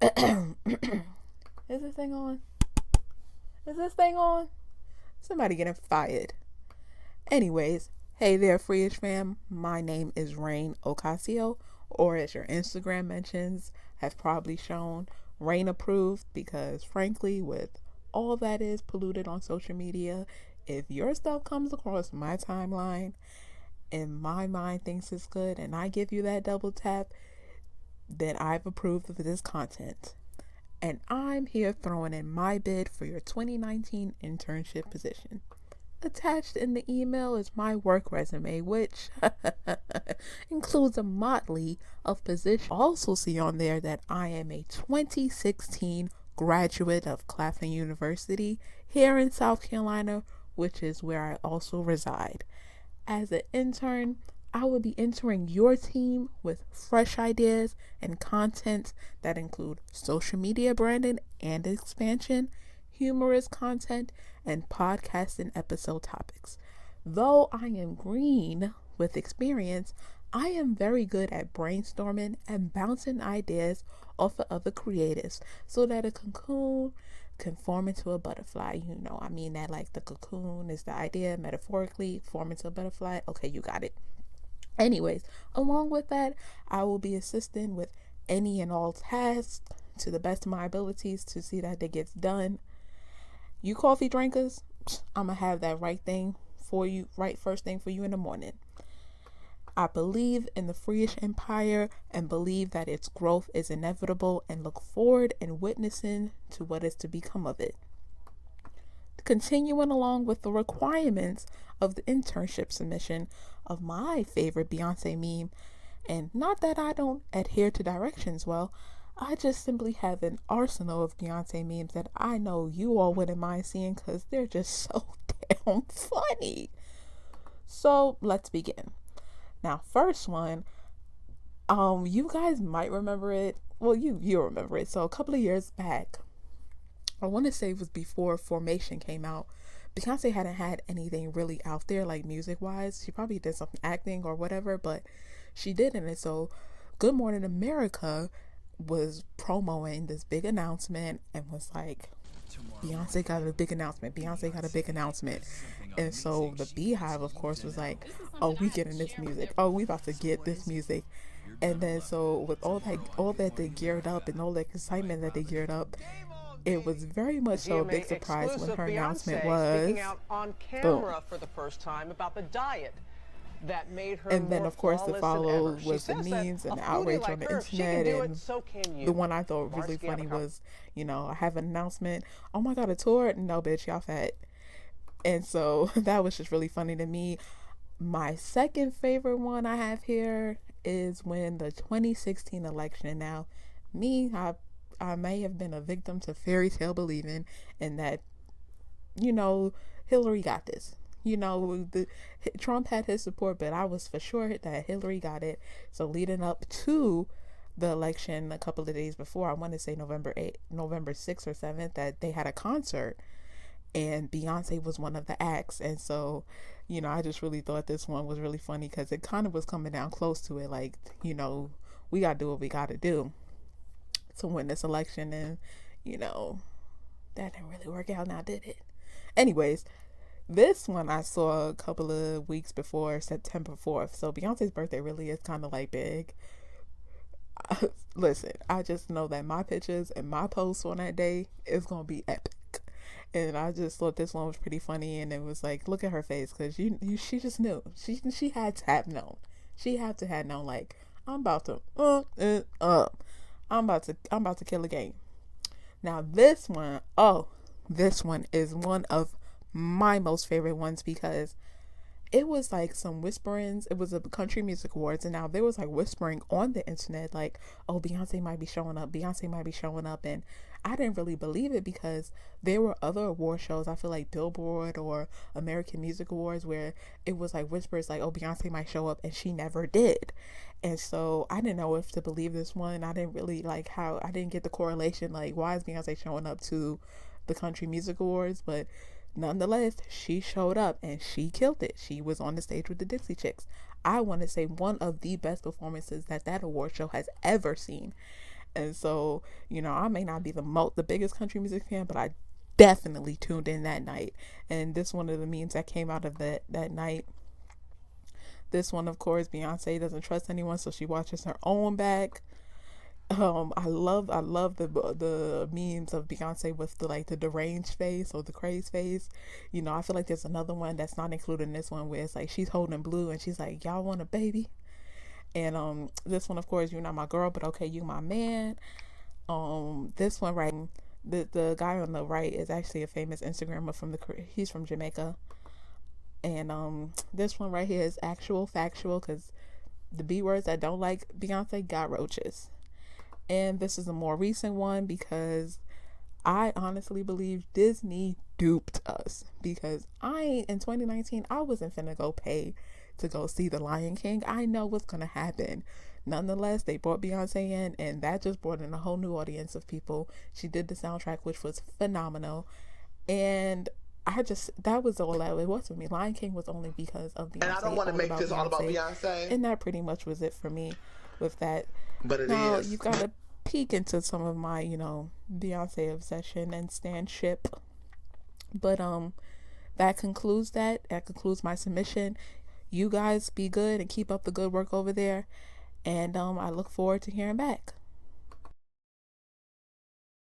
Is this thing on? Is this thing on? Somebody getting fired. Anyways, hey there, Freeish fam. My name is Rain Ocasio, or as your Instagram mentions has probably shown, Rain approved, because frankly, with all that is polluted on social media, if your stuff comes across my timeline and my mind thinks it's good and I give you that double tap, then I've approved of this content. And I'm here throwing in my bid for your 2019 internship position. Attached in the email is my work resume, which includes a motley of positions. Also see on there that I am a 2016 graduate of Claflin University here in South Carolina, which is where I also reside. As an intern, I will be entering your team with fresh ideas and content that include social media branding and expansion, humorous content, and podcast and episode topics. Though I am green with experience, I am very good at brainstorming and bouncing ideas off of other creatives so that a cocoon can form into a butterfly. I mean that like the cocoon is the idea metaphorically, form into a butterfly. Okay, you got it. Anyways, along with that, I will be assisting with any and all tasks to the best of my abilities to see that it gets done. You coffee drinkers, I'm going to have that right thing for you, right first thing for you in the morning. I believe in the Freeish Empire and believe that its growth is inevitable and look forward and witnessing to what is to become of it. Continuing along with the requirements of the internship submission of my favorite Beyoncé meme, and not that I don't adhere to directions well, I just simply have an arsenal of Beyoncé memes that I know you all wouldn't mind seeing because they're just so damn funny. So let's begin. Now, first one, you guys might remember it. Well, you remember it. So a couple of years back, I want to say it was before Formation came out. Beyonce hadn't had anything really out there, like music wise. She probably did something acting or whatever, but she didn't. And so Good Morning America was promoting this big announcement and was like, Beyonce got a big announcement. Beyonce got a big announcement. And so the Beehive, of course, was like, oh, we getting this music. Oh, we about to get this music. And then so with all that they geared up and all that excitement that they geared up, it was very much so a big surprise when her announcement was speaking out on camera for the first time about the diet that made her and then more of course the flawless follow than ever. was the memes and the outrage on the internet, and so can you. the one I thought really funny was, I have an announcement. Oh my god, a tour? No, bitch, y'all fat. And so that was just really funny to me. My second favorite one I have here is when the 2016 election. Now, I may have been a victim to fairy tale believing, and that, Hillary got this. Trump had his support, but I was for sure that Hillary got it. So leading up to the election a couple of days before, I want to say November 6th or 7th, that they had a concert and Beyonce was one of the acts. And so, I just really thought this one was really funny because it kind of was coming down close to it. Like, we got to do what we got to do to win this election. And, that didn't really work out now, did it? Anyways, this one I saw a couple of weeks before September 4th. So Beyonce's birthday really is kind of like big. Listen, I just know that my pictures and my posts on that day is going to be epic. And I just thought this one was pretty funny, and it was like, look at her face, because she just knew. She had to have known. She had to have known, like, I'm about to I'm about to kill a game. Now this one is one of my most favorite ones because it was like some whisperings. It was a country music awards, and now there was like whispering on the internet, like, oh, Beyonce might be showing up. And I didn't really believe it because there were other award shows, I feel like Billboard or American Music Awards, where it was like whispers like, oh, Beyonce might show up, and she never did. And so I didn't know if to believe this one. I didn't really like how I didn't get the correlation, like, why is Beyonce showing up to the Country Music Awards? But nonetheless, she showed up and she killed it. She was on the stage with the Dixie Chicks. I want to say one of the best performances that award show has ever seen. And so, I may not be the biggest country music fan, but I definitely tuned in that night. And this one of the memes that came out of that night. This one, of course, Beyonce doesn't trust anyone, so she watches her own back. I love the memes of Beyonce with the deranged face or the crazed face. I feel like there's another one that's not included in this one where it's like she's holding Blue and she's like, y'all want a baby? And this one, of course, you're not my girl, but okay, you my man. This one right, the guy on the right is actually a famous Instagrammer he's from Jamaica. And this one right here is actual factual, because the B words that don't like Beyonce got roaches. And this is a more recent one because I honestly believe Disney duped us, because in 2019 I wasn't finna go pay to go see The Lion King. I know what's gonna happen. Nonetheless, they brought Beyonce in, and that just brought in a whole new audience of people. She did the soundtrack, which was phenomenal, and that was all that it was for me. Lion King was only because of Beyonce. And I don't want to make this all about Beyonce. And that pretty much was it for me with that. But now, you've got to peek into some of my, Beyonce obsession and stanship. But that concludes my submission. You guys be good and keep up the good work over there. And I look forward to hearing back.